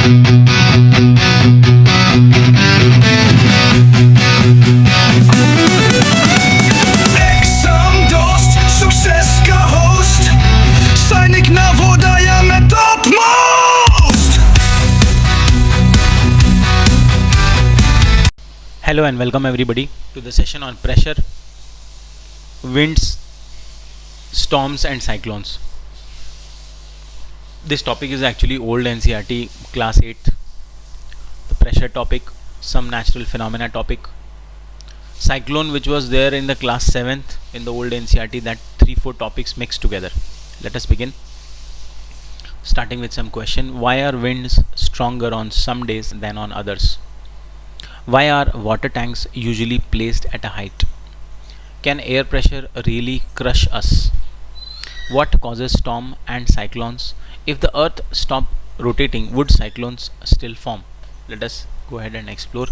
Exam dost, success ka host. Sainik na vodaya mein topmost. Hello and welcome everybody to the session on pressure, winds, storms and cyclones. This topic is actually old NCERT class 8th. The pressure topic, some natural phenomena topic, cyclone which was there in the class 7th in the old NCERT, that 3-4 topics mixed together. Let us begin. Starting with some question. Why are winds stronger on some days than on others? Why are water tanks usually placed at a height? Can air pressure really crush us? What causes storm and cyclones? If the earth stopped rotating, would cyclones still form? Let us go ahead and explore.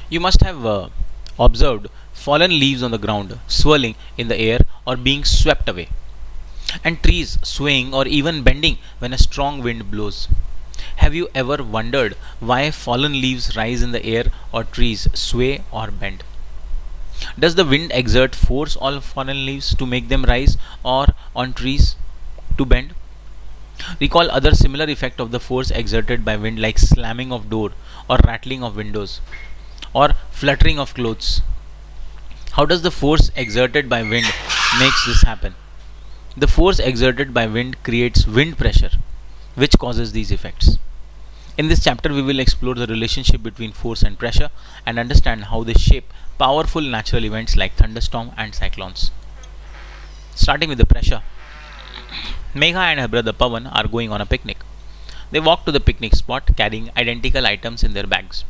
You must have observed fallen leaves on the ground, swirling in the air or being swept away, and trees swaying or even bending when a strong wind blows. Have you ever wondered why fallen leaves rise in the air or trees sway or bend? Does the wind exert force on fallen leaves to make them rise or on trees to bend? Recall other similar effect of the force exerted by wind, like slamming of door or rattling of windows or fluttering of clothes. How does the force exerted by wind makes this happen? The force exerted by wind creates wind pressure, which causes these effects. In this chapter, we will explore the relationship between force and pressure and understand how they shape powerful natural events like thunderstorm and cyclones. Starting with the pressure. Megha and her brother Pawan are going on a picnic. They walk to the picnic spot carrying identical items in their bags.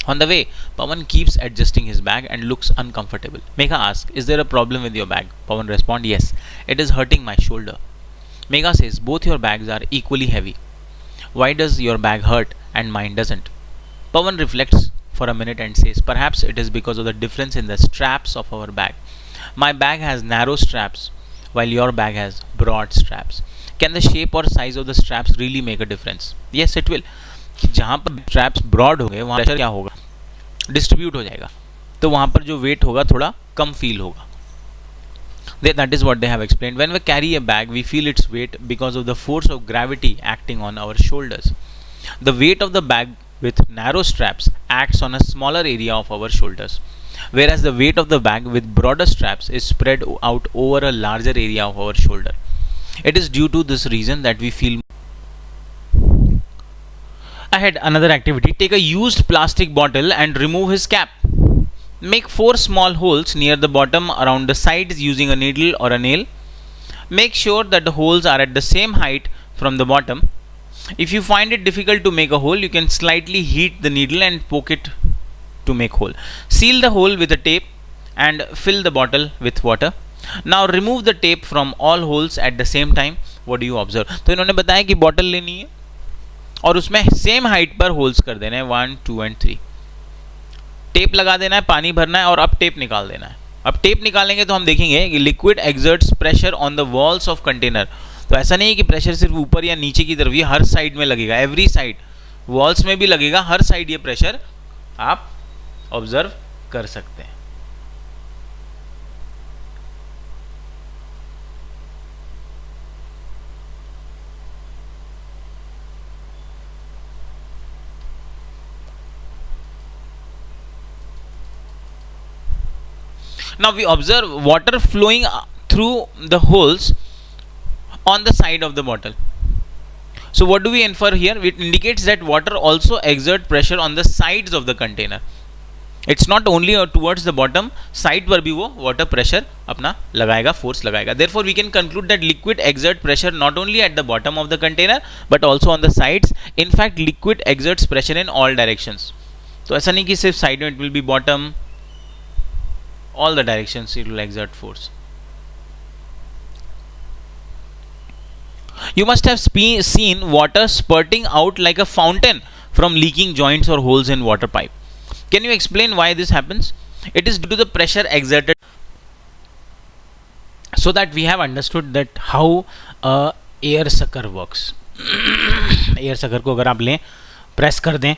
On the way, Pawan keeps adjusting his bag and looks uncomfortable. Megha asks, "Is there a problem with your bag?" Pawan responds, "Yes, it is hurting my shoulder." Megha says, "Both your bags are equally heavy. Why does your bag hurt and mine doesn't?" Pawan reflects for a minute and says, "Perhaps it is because of the difference in the straps of our bag. My bag has narrow straps while your bag has broad straps." Can the shape or size of the straps really make a difference? Yes, it will. कि जहाँ पर straps broad होंगे वहाँ pressure क्या होगा, distribute हो जाएगा, तो वहाँ पर जो वेट होगा थोड़ा कम फील होगा. That is what they have explained. When we carry a bag, we feel its weight because of the force of gravity acting on our shoulders. The weight of the bag with narrow straps acts on a smaller area of our shoulders, whereas the weight of the bag with broader straps is spread out over a larger area of our shoulder. It is due to this reason that we feel. Ahead, another activity. Take a used plastic bottle and remove his cap. Make 4 small holes near the bottom around the sides using a needle or a nail. Make sure that the holes are at the same height from the bottom. If you find it difficult to make a hole, you can slightly heat the needle and poke it to make hole. Seal the hole with a tape and fill the bottle with water. Now remove the tape from all holes at the same time. What do you observe? तो इन्होंने बताया कि bottle लेनी है और उसमें same height पर holes कर देना है 1, 2 एंड 3. टेप लगा देना है, पानी भरना है और अब टेप निकाल देना है. अब टेप निकालेंगे तो हम देखेंगे कि liquid exerts pressure on the walls of container. तो ऐसा नहीं है कि प्रेशर सिर्फ ऊपर या नीचे की तरफ, ये हर साइड में लगेगा, एवरी साइड, वॉल्स में भी लगेगा, हर साइड ये प्रेशर आप ऑब्जर्व कर सकते हैं. Now we observe water flowing through the holes on the side of the bottle. So what do we infer here? It indicates that water also exert pressure on the sides of the container. It's not only towards the bottom, side पर भी वो water pressure अपना लगाएगा, force लगाएगा. Therefore we can conclude that liquid exert pressure not only at the bottom of the container but also on the sides. In fact, liquid exerts pressure in all directions. तो ऐसा नहीं कि सिर्फ side में, it will be bottom, all the directions it will exert force. You must have seen water spurting out like a fountain from leaking joints or holes in water pipe. Can you explain why this happens? It is due to the pressure exerted. so that we have understood that how a air sucker works. Air sucker को अगर आप लें, press कर दें,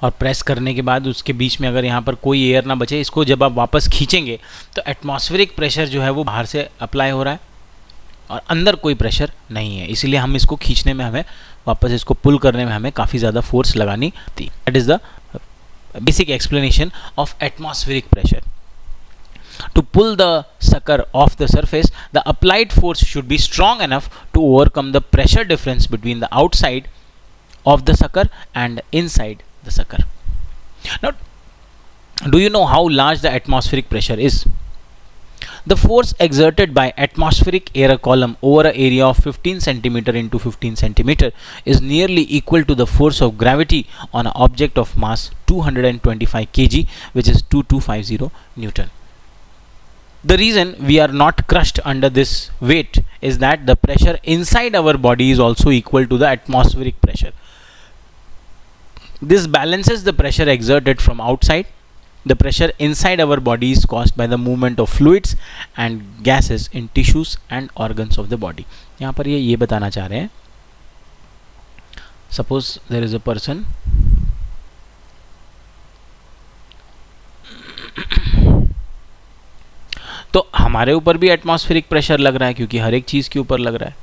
और press करने के बाद उसके बीच में अगर यहाँ पर कोई एयर ना बचे, इसको जब आप वापस खींचेंगे तो एटमॉस्फेरिक प्रेशर जो है वो बाहर से अप्लाई हो रहा है और अंदर कोई प्रेशर नहीं है, इसीलिए हम इसको खींचने में, हमें वापस इसको पुल करने में हमें काफ़ी ज़्यादा फोर्स लगानी थी. That is the basic explanation of atmospheric pressure. To pull the sucker off the surface, the applied force should be strong enough to overcome the pressure difference between the outside of the sucker and inside the sucker. Now, do you know how large the atmospheric pressure is? The force exerted by atmospheric air column over an area of 15 centimeter into 15 centimeter is nearly equal to the force of gravity on an object of mass 225 kg, which is 2250 Newton. The reason we are not crushed under this weight is that the pressure inside our body is also equal to the atmospheric pressure. This balances the pressure exerted from outside. The pressure inside our body is caused by the movement of fluids and gases in tissues and organs of the body. यहाँ पर ये बताना चाह रहे हैं, suppose there is a person तो हमारे ऊपर भी एटमॉस्फेरिक प्रेशर लग रहा है क्योंकि हर एक चीज़ के ऊपर लग रहा है.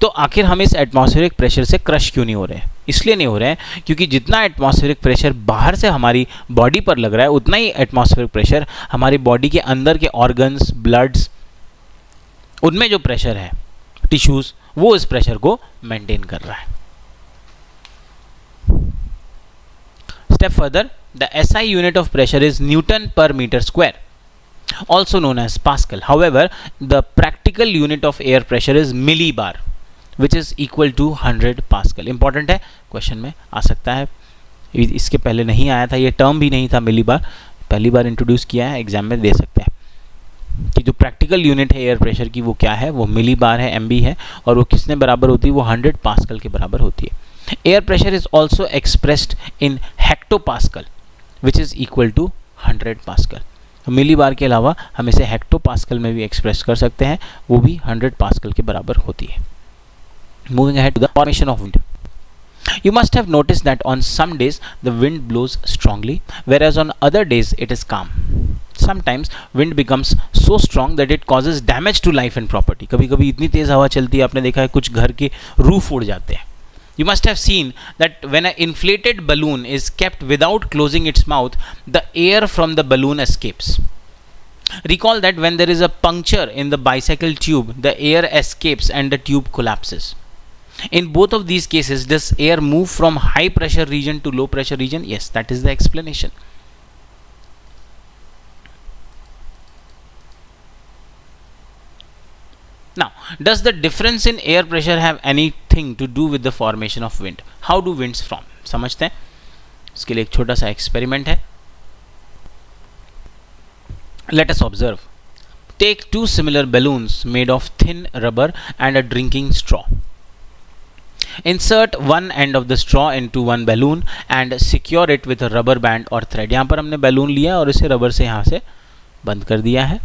तो आखिर हम इस एटमॉस्फेरिक प्रेशर से क्रश क्यों नहीं हो रहे हैं? इसलिए नहीं हो रहे हैं क्योंकि जितना एटमॉस्फेरिक प्रेशर बाहर से हमारी बॉडी पर लग रहा है, उतना ही एटमॉस्फेरिक प्रेशर हमारी बॉडी के अंदर के ऑर्गन्स, ब्लड्स, उनमें जो प्रेशर है, टिश्यूज, वो इस प्रेशर को मेंटेन कर रहा है. Step further, the SI unit of pressure is newton per metre square, also known as Pascal. However, the practical unit of air pressure is millibar, which is equal to 100 Pascal. Important है, question में आ सकता है. इसके पहले नहीं आया था, ये टर्म भी नहीं था millibar, पहली बार इंट्रोड्यूस किया है, एग्जाम में दे सकते हैं कि जो प्रैक्टिकल यूनिट है एयर प्रेशर की वो क्या है, वो मिलीबार है, MB है, और वो किसने बराबर होती है, वो 100 पास्कल के बराबर होती है. Air pressure is also expressed in hectopascal, which is equal to 100 pascal. Millibar के अलावा हम इसे हेक्टो पास्कल में भी एक्सप्रेस कर सकते हैं, वो भी 100 पास्कल के बराबर होती है. Moving ahead to the formation of wind. You must have noticed that on some days the wind blows strongly, whereas on other days it is calm. Sometimes wind becomes so strong that it causes damage to life and property. कभी-कभी इतनी तेज हवा चलती है, आपने देखा है कुछ घर के रूफ उड़ जाते हैं. You must have seen that when an inflated balloon is kept without closing its mouth, the air from the balloon escapes. Recall that when there is a puncture in the bicycle tube, the air escapes and the tube collapses. In both of these cases, does air move from high pressure region to low pressure region? Yes, that is the explanation. Now, does the difference in air pressure have anything to do with the formation of wind? How do winds form? समझते हैं. इसके लिए एक छोटा सा experiment है. Let us observe. Take two similar balloons made of thin rubber and a drinking straw. Insert one end of the straw into one balloon and secure it with a rubber band or thread. यहाँ पर हमने balloon लिया और इसे rubber से यहाँ से बंद कर दिया है.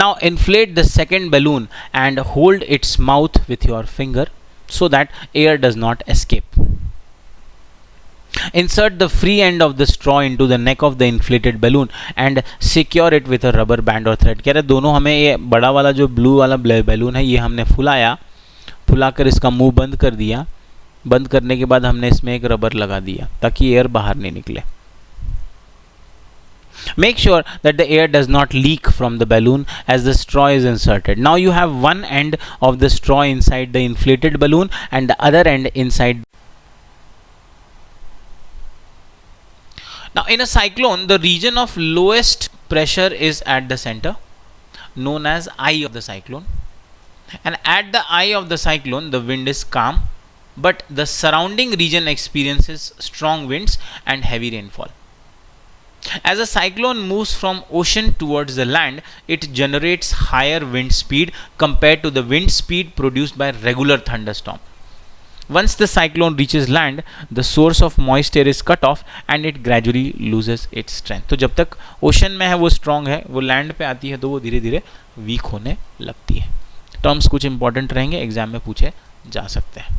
Now inflate the second balloon and hold its mouth with your finger so that air does not escape. Insert the free end of the straw into the neck of the inflated balloon and secure it with a rubber band or thread. कह रहे दोनों हमें, ये बड़ा वाला जो blue वाला balloon है ये हमने फुलाकर इसका मुंह बंद कर दिया. बंद करने के बाद हमने इसमें एक रबर लगा दिया ताकि एयर बाहर नहीं निकले. Make sure that the air does not leak from the balloon as the straw is inserted. Now you have one end of the straw inside the inflated balloon and the other end inside. Now in a cyclone, the region of lowest pressure is at the center, known as eye of the cyclone. And at the eye of the cyclone, the wind is calm, but the surrounding region experiences strong winds and heavy rainfall. As a cyclone moves from ocean towards the land, it generates higher wind speed compared to the wind speed produced by regular thunderstorm. Once the cyclone reaches land, the source of moist air is cut off and it gradually loses its strength. तो जब तक ocean में है वो strong है, वो land पे आती है तो वो धीरे धीरे वीक होने लगती है. टर्म्स कुछ इंपॉर्टेंट रहेंगे, एग्जाम में पूछे जा सकते हैं.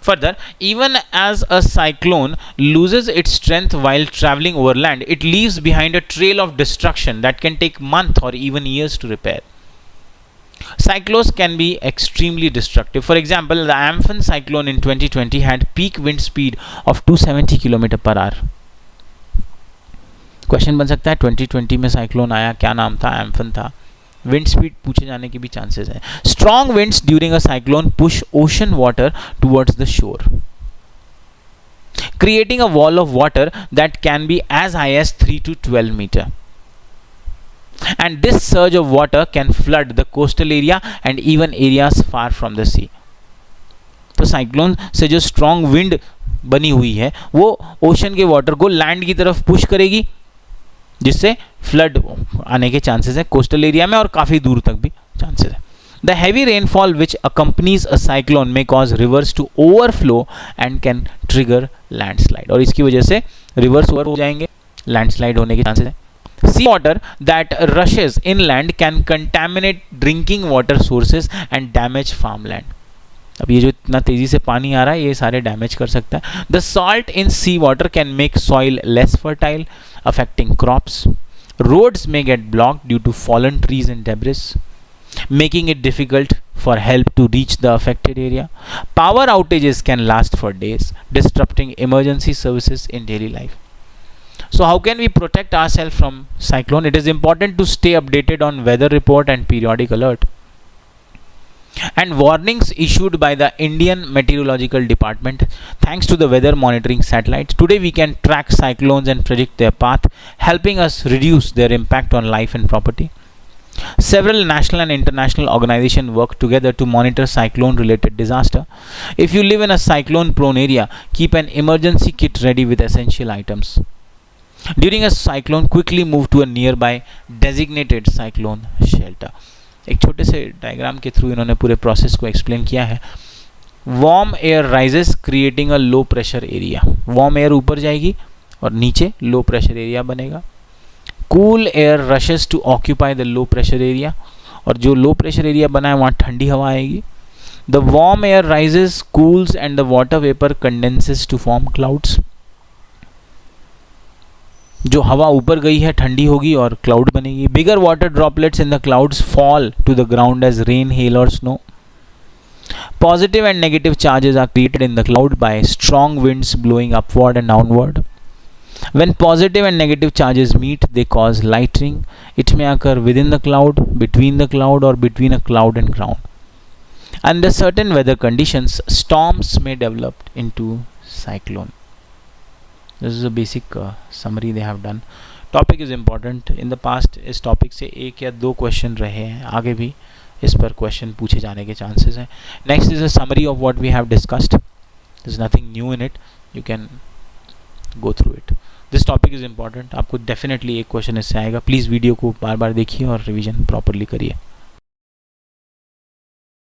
Further, even as a cyclone loses its strength while traveling over land, it leaves behind a trail of destruction that can take months or even years to repair. Cyclones can be extremely destructive. For example, the Amphan cyclone in 2020 had peak wind speed of 270 km per hour. Question बन सकता है 2020 में cyclone आया, क्या नाम था? Amphan था. Wind speed पूछे जाने के भी चांसेस हैं. Strong winds during a cyclone push ocean water towards the shore, creating a wall of water that can be as high as 3 to 12 meter. And this surge of water can flood the coastal area and even areas far from the sea. तो cyclone से जो strong wind बनी हुई है वो ocean के water को land की तरफ पुश करेगी, जिससे फ्लड आने के चांसेस है कोस्टल एरिया में और काफ़ी दूर तक भी चांसेस है. The heavy rainfall which accompanies a cyclone may cause rivers to overflow and can trigger landslide. और इसकी वजह से रिवर्स ओवर हो जाएंगे, लैंडस्लाइड होने के चांसेस है. Sea water that rushes inland can contaminate drinking water sources and damage farmland. अब ये जो इतना तेजी से पानी आ रहा है ये सारे डैमेज कर सकता है. The salt in sea water can make soil less fertile, affecting crops. Roads may get blocked due to fallen trees and debris, making it difficult for help to reach the affected area. Power outages can last for days, disrupting emergency services in daily life. So how can we protect ourselves from cyclone? It is important to stay updated on weather report and periodic alert and warnings issued by the Indian Meteorological Department. Thanks to the weather monitoring satellites, today we can track cyclones and predict their path, helping us reduce their impact on life and property. Several national and international organizations work together to monitor cyclone related disaster. If you live in a cyclone prone area, keep an emergency kit ready with essential items. During a cyclone, quickly move to a nearby designated cyclone shelter. एक छोटे से diagram के through इन्होंने पूरे process को explain किया है. Warm air rises creating a low pressure area. Warm air ऊपर जाएगी और नीचे लो प्रेशर एरिया बनेगा. Cool air rushes to occupy the low pressure area, और जो लो प्रेशर एरिया बना है वहाँ ठंडी हवा आएगी. The warm air rises cools and the water vapour condenses to form clouds. जो हवा ऊपर गई है ठंडी होगी और क्लाउड बनेगी. Bigger water droplets in the clouds fall to the ground as rain, hail और snow. Positive and negative charges are created in the cloud by strong winds blowing upward and downward. When positive and negative charges meet, they cause lightning. It may occur within the cloud, between the cloud, or between a cloud and ground. Under certain weather conditions, storms may develop into cyclone. This is a basic summary they have done. Topic is important. In the past इस topic से एक या दो question रहे हैं, आगे भी इस पर question पूछे जाने के chances हैं. Next is a summary of what we have discussed. There is nothing new in it. You can go through it. This topic is important. आपको definitely एक question इससे आएगा. Please वीडियो को बार बार देखिए और revision properly करिए.